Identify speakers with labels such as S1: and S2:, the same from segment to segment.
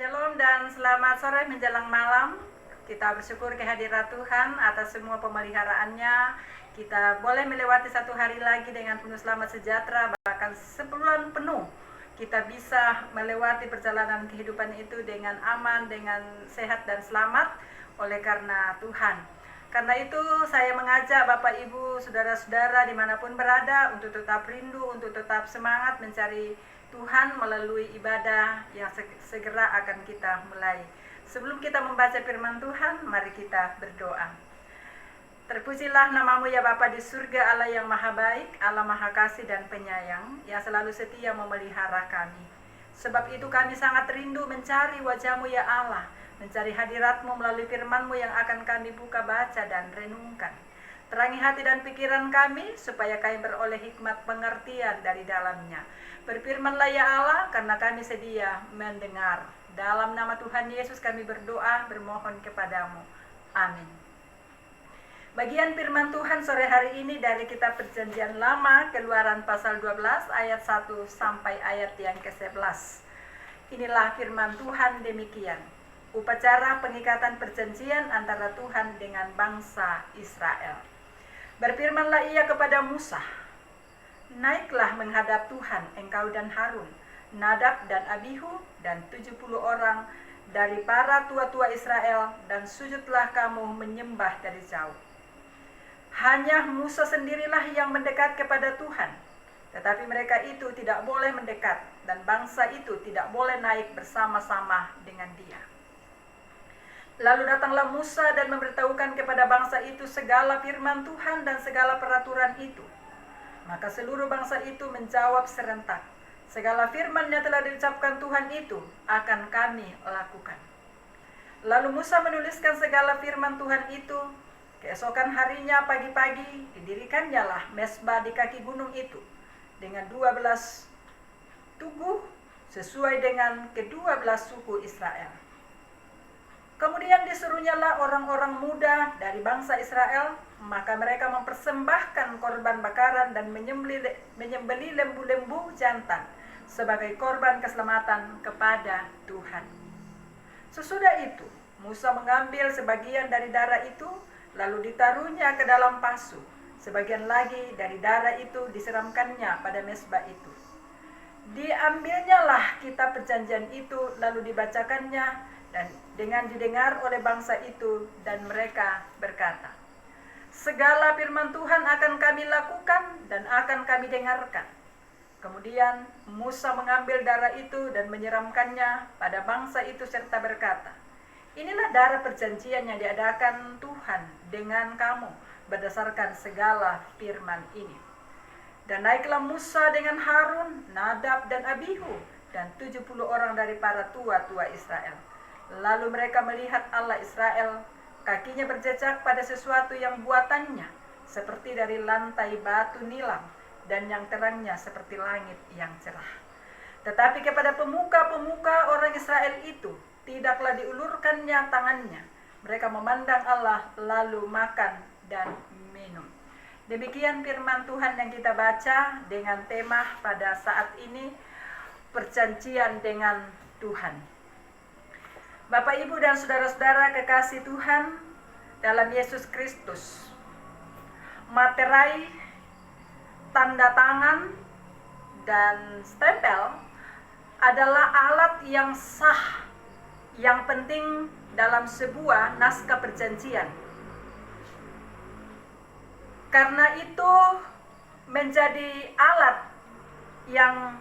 S1: Shalom dan selamat sore menjelang malam. Kita bersyukur kehadirat Tuhan atas semua pemeliharaannya. Kita boleh melewati satu hari lagi dengan penuh selamat sejahtera, bahkan sebulan penuh. Kita bisa melewati perjalanan kehidupan itu dengan aman, dengan sehat dan selamat oleh karena Tuhan. Karena itu saya mengajak Bapak Ibu, saudara-saudara dimanapun berada untuk tetap rindu, untuk tetap semangat mencari Tuhan melalui ibadah yang segera akan kita mulai. Sebelum kita membaca firman Tuhan, mari kita berdoa. Terpujilah namamu ya Bapa di surga, Allah yang maha baik, Allah maha kasih dan penyayang, yang selalu setia memelihara kami. Sebab itu kami sangat rindu mencari wajahmu ya Allah, mencari hadiratmu melalui firmanmu yang akan kami buka, baca dan renungkan. Terangi hati dan pikiran kami, supaya kami beroleh hikmat pengertian dari dalamnya. Berfirmanlah ya Allah, karena kami sedia mendengar. Dalam nama Tuhan Yesus kami berdoa, bermohon kepadamu. Amin. Bagian firman Tuhan sore hari ini dari kitab Perjanjian Lama, Keluaran pasal 12 ayat 1 sampai ayat yang ke-11. Inilah firman Tuhan demikian. Upacara pengikatan perjanjian antara Tuhan dengan bangsa Israel. Berfirmanlah ia kepada Musa, naiklah menghadap Tuhan engkau dan Harun, Nadab dan Abihu dan 70 orang dari para tua-tua Israel, dan sujudlah kamu menyembah dari jauh. Hanya Musa sendirilah yang mendekat kepada Tuhan, tetapi mereka itu tidak boleh mendekat, dan bangsa itu tidak boleh naik bersama-sama dengan dia. Lalu datanglah Musa dan memberitahukan kepada bangsa itu segala firman Tuhan dan segala peraturan itu. Maka seluruh bangsa itu menjawab serentak, segala firman yang telah diucapkan Tuhan itu akan kami lakukan. Lalu Musa menuliskan segala firman Tuhan itu. Keesokan harinya pagi-pagi didirikannya lah mezbah di kaki gunung itu dengan 12 tugu sesuai dengan ke-12 suku Israel. Kemudian disuruhnyalah orang-orang muda dari bangsa Israel, maka mereka mempersembahkan korban bakaran dan menyembeli lembu-lembu jantan sebagai korban keselamatan kepada Tuhan. Sesudah itu, Musa mengambil sebagian dari darah itu, lalu ditaruhnya ke dalam pasu. Sebagian lagi dari darah itu disiramkannya pada mezbah itu. Diambilnya lah kitab perjanjian itu, lalu dibacakannya dan dengan didengar oleh bangsa itu, dan mereka berkata, segala firman Tuhan akan kami lakukan dan akan kami dengarkan. Kemudian Musa mengambil darah itu dan menyiramkannya pada bangsa itu serta berkata, inilah darah perjanjian yang diadakan Tuhan dengan kamu berdasarkan segala firman ini. Dan naiklah Musa dengan Harun, Nadab dan Abihu dan 70 orang dari para tua-tua Israel. Lalu mereka melihat Allah Israel, kakinya berjejak pada sesuatu yang buatannya, seperti dari lantai batu nilam, dan yang terangnya seperti langit yang cerah. Tetapi kepada pemuka-pemuka orang Israel itu, tidaklah diulurkannya tangannya. Mereka memandang Allah, lalu makan dan minum. Demikian firman Tuhan yang kita baca dengan tema pada saat ini, perjanjian dengan Tuhan. Bapak, Ibu, dan saudara-saudara kekasih Tuhan dalam Yesus Kristus, materai, tanda tangan, dan stempel adalah alat yang sah, yang penting dalam sebuah naskah perjanjian. Karena itu menjadi alat yang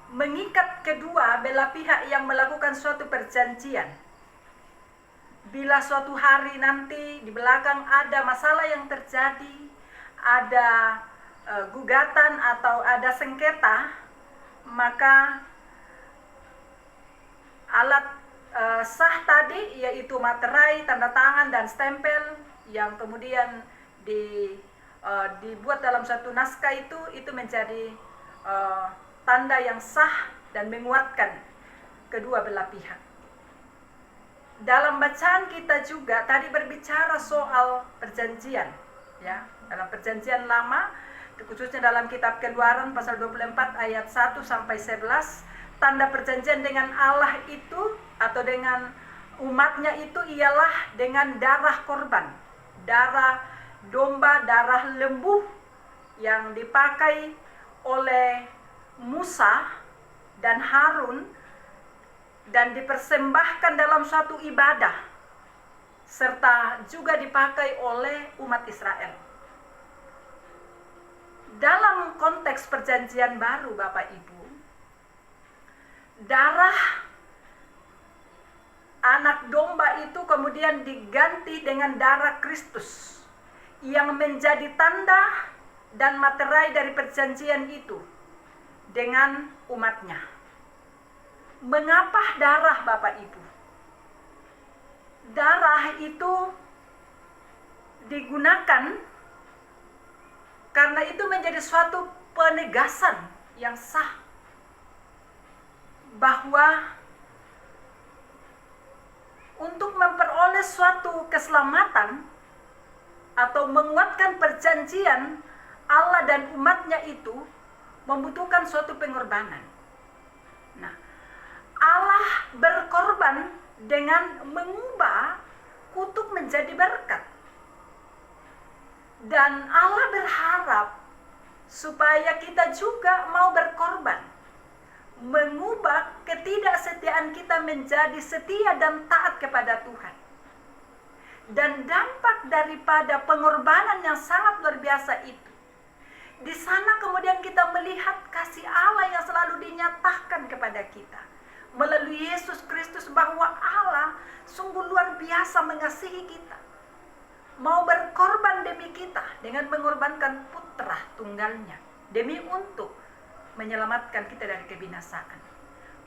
S1: mengikat kedua belah pihak yang melakukan suatu perjanjian. Bila suatu hari nanti di belakang ada masalah yang terjadi, ada gugatan atau ada sengketa, maka alat sah tadi yaitu materai, tanda tangan dan stempel yang kemudian dibuat dalam suatu naskah itu menjadi tanda yang sah dan menguatkan kedua belah pihak. Dalam bacaan kita juga tadi berbicara soal perjanjian, ya. Dalam perjanjian lama, khususnya dalam kitab Keluaran pasal 24 ayat 1 sampai 11, tanda perjanjian dengan Allah itu atau dengan umatnya itu ialah dengan darah korban, darah domba, darah lembu yang dipakai oleh Musa dan Harun dan dipersembahkan dalam suatu ibadah, serta juga dipakai oleh umat Israel. Dalam konteks perjanjian baru, Bapak Ibu, darah anak domba itu kemudian diganti dengan darah Kristus yang menjadi tanda dan materai dari perjanjian itu dengan umatnya. Mengapa darah, Bapak Ibu? Darah itu digunakan karena itu menjadi suatu penegasan yang sah bahwa untuk memperoleh suatu keselamatan atau menguatkan perjanjian Allah dan umatnya itu membutuhkan suatu pengorbanan. Nah, Allah berkorban dengan mengubah kutuk menjadi berkat. Dan Allah berharap supaya kita juga mau berkorban, mengubah ketidaksetiaan kita menjadi setia dan taat kepada Tuhan. Dan dampak daripada pengorbanan yang sangat luar biasa itu, di sana kemudian kita melihat kasih Allah yang selalu dinyatakan kepada kita melalui Yesus Kristus, bahwa Allah sungguh luar biasa mengasihi kita, mau berkorban demi kita dengan mengorbankan putra tunggalnya demi untuk menyelamatkan kita dari kebinasaan.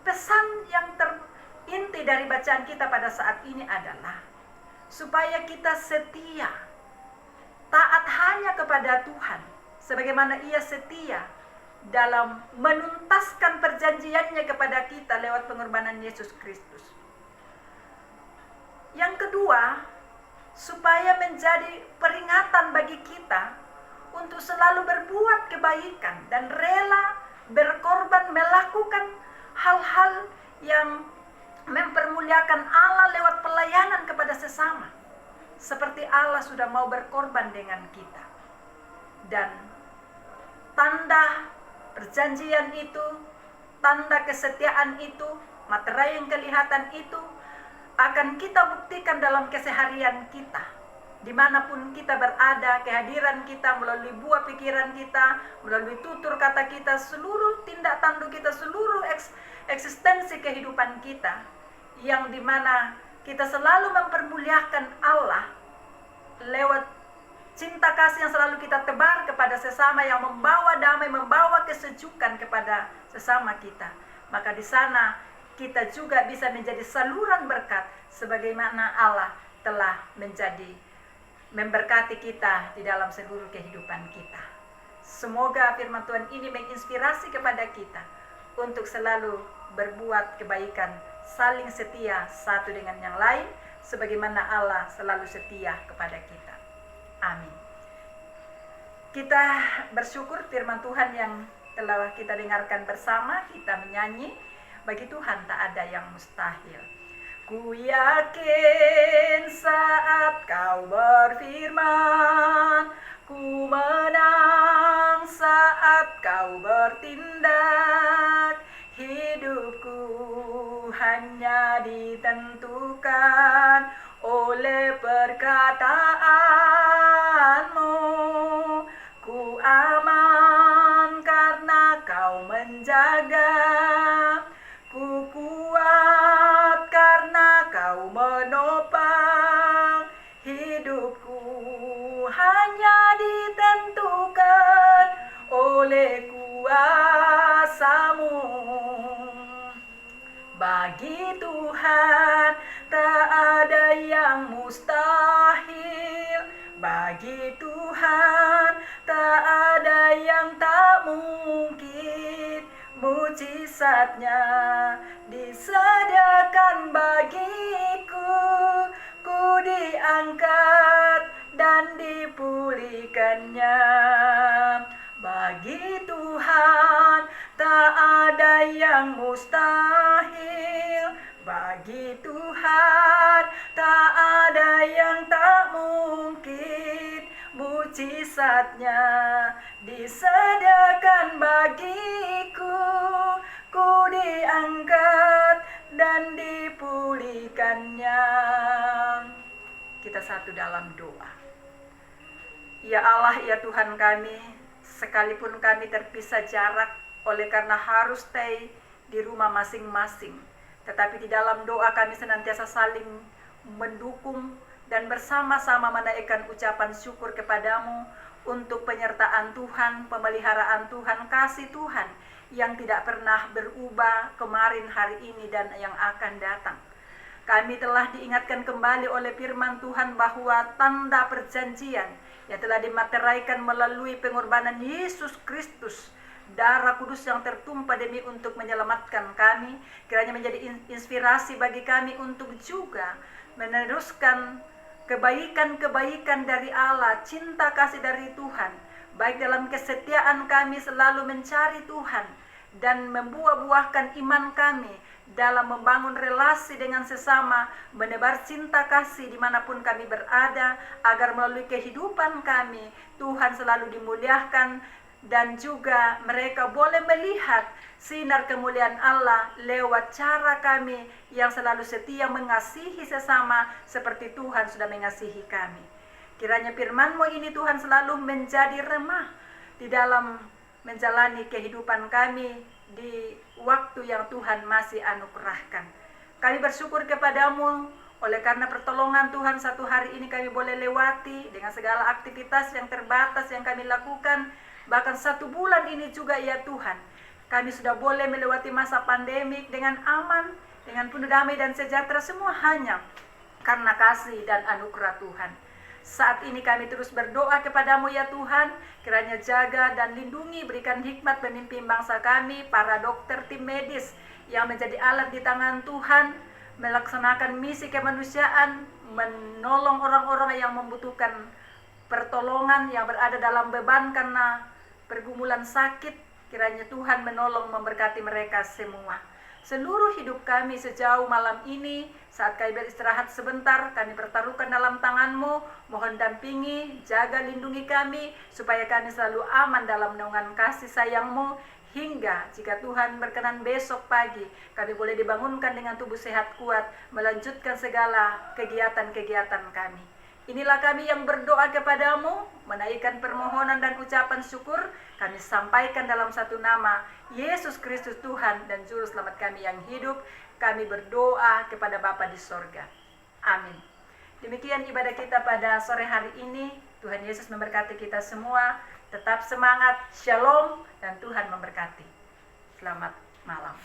S1: Pesan yang terinti dari bacaan kita pada saat ini adalah supaya kita setia, taat hanya kepada Tuhan sebagaimana Ia setia dalam menuntaskan perjanjiannya kepada kita lewat pengorbanan Yesus Kristus. Yang kedua, supaya menjadi peringatan bagi kita untuk selalu berbuat kebaikan dan rela berkorban melakukan hal-hal yang mempermuliakan Allah lewat pelayanan kepada sesama, seperti Allah sudah mau berkorban dengan kita. Dan tanda perjanjian itu, tanda kesetiaan itu, materai yang kelihatan itu akan kita buktikan dalam keseharian kita. Dimanapun kita berada, kehadiran kita melalui buah pikiran kita, melalui tutur kata kita, seluruh tindak tanduk kita, seluruh eksistensi kehidupan kita, yang dimana kita selalu mempermuliakan Allah lewat cinta kasih yang selalu kita tebar kepada sesama, yang membawa damai, membawa kesejukan kepada sesama kita. Maka di sana kita juga bisa menjadi saluran berkat sebagaimana Allah telah memberkati kita di dalam seluruh kehidupan kita. Semoga firman Tuhan ini menginspirasi kepada kita untuk selalu berbuat kebaikan, saling setia satu dengan yang lain sebagaimana Allah selalu setia kepada kita. Amin. Kita bersyukur firman Tuhan yang telah kita dengarkan bersama. Kita menyanyi, bagi Tuhan tak ada yang mustahil. Ku yakin saat kau berfirman, ku menang saat kau bertindak. Hidupku hanya ditentukan oleh perkataanmu. Ku aman karena kau menjaga, ku kuat karena kau menopang. Hidupku hanya ditentukan oleh kuasa-Mu. Bagi Tuhan tak ada yang mustahil, bagi Tuhan tak ada yang tak mungkin. Mujizatnya disediakan bagiku, ku diangkat dan dipulihkannya. Bagi Tuhan tak ada yang mustahil, Bagi Tuhan tak ada yang tak mungkin, mujizatnya disediakan bagiku. Ku diangkat dan dipulihkannya. Kita satu dalam doa. Ya Allah, ya Tuhan kami, sekalipun kami terpisah jarak oleh karena harus stay di rumah masing-masing, tetapi di dalam doa kami senantiasa saling mendukung dan bersama-sama menaikkan ucapan syukur kepadamu untuk penyertaan Tuhan, pemeliharaan Tuhan, kasih Tuhan yang tidak pernah berubah kemarin, hari ini, dan yang akan datang. Kami telah diingatkan kembali oleh firman Tuhan bahwa tanda perjanjian yang telah dimateraikan melalui pengorbanan Yesus Kristus, darah kudus yang tertumpah demi untuk menyelamatkan kami, kiranya menjadi inspirasi bagi kami untuk juga meneruskan kebaikan-kebaikan dari Allah, cinta kasih dari Tuhan, baik dalam kesetiaan kami selalu mencari Tuhan dan membuah-buahkan iman kami dalam membangun relasi dengan sesama, menebar cinta kasih dimanapun kami berada, agar melalui kehidupan kami Tuhan selalu dimuliakan, dan juga mereka boleh melihat sinar kemuliaan Allah lewat cara kami yang selalu setia mengasihi sesama seperti Tuhan sudah mengasihi kami. Kiranya firman-Mu ini Tuhan selalu menjadi remah di dalam menjalani kehidupan kami di waktu yang Tuhan masih anugerahkan. Kami bersyukur kepadamu oleh karena pertolongan Tuhan, satu hari ini kami boleh lewati dengan segala aktivitas yang terbatas yang kami lakukan. Bahkan 1 bulan ini juga ya Tuhan, kami sudah boleh melewati masa pandemik dengan aman, dengan penuh damai dan sejahtera, semua hanya karena kasih dan anugerah Tuhan. Saat ini kami terus berdoa kepadamu ya Tuhan, kiranya jaga dan lindungi, berikan hikmat pemimpin bangsa kami, para dokter, tim medis yang menjadi alat di tangan Tuhan, melaksanakan misi kemanusiaan, menolong orang-orang yang membutuhkan pertolongan, yang berada dalam beban karena pergumulan sakit. Kiranya Tuhan menolong, memberkati mereka semua. Seluruh hidup kami sejauh malam ini, saat kami beristirahat sebentar, kami pertaruhkan dalam tangan-Mu. Mohon dampingi, jaga, lindungi kami, supaya kami selalu aman dalam naungan kasih sayang-Mu, hingga jika Tuhan berkenan besok pagi, kami boleh dibangunkan dengan tubuh sehat kuat, melanjutkan segala kegiatan-kegiatan kami. Inilah kami yang berdoa kepadamu, menaikkan permohonan dan ucapan syukur, kami sampaikan dalam satu nama, Yesus Kristus Tuhan dan Juru Selamat kami yang hidup. Kami berdoa kepada Bapa di sorga. Amin. Demikian ibadah kita pada sore hari ini. Tuhan Yesus memberkati kita semua. Tetap semangat, shalom, dan Tuhan memberkati. Selamat malam.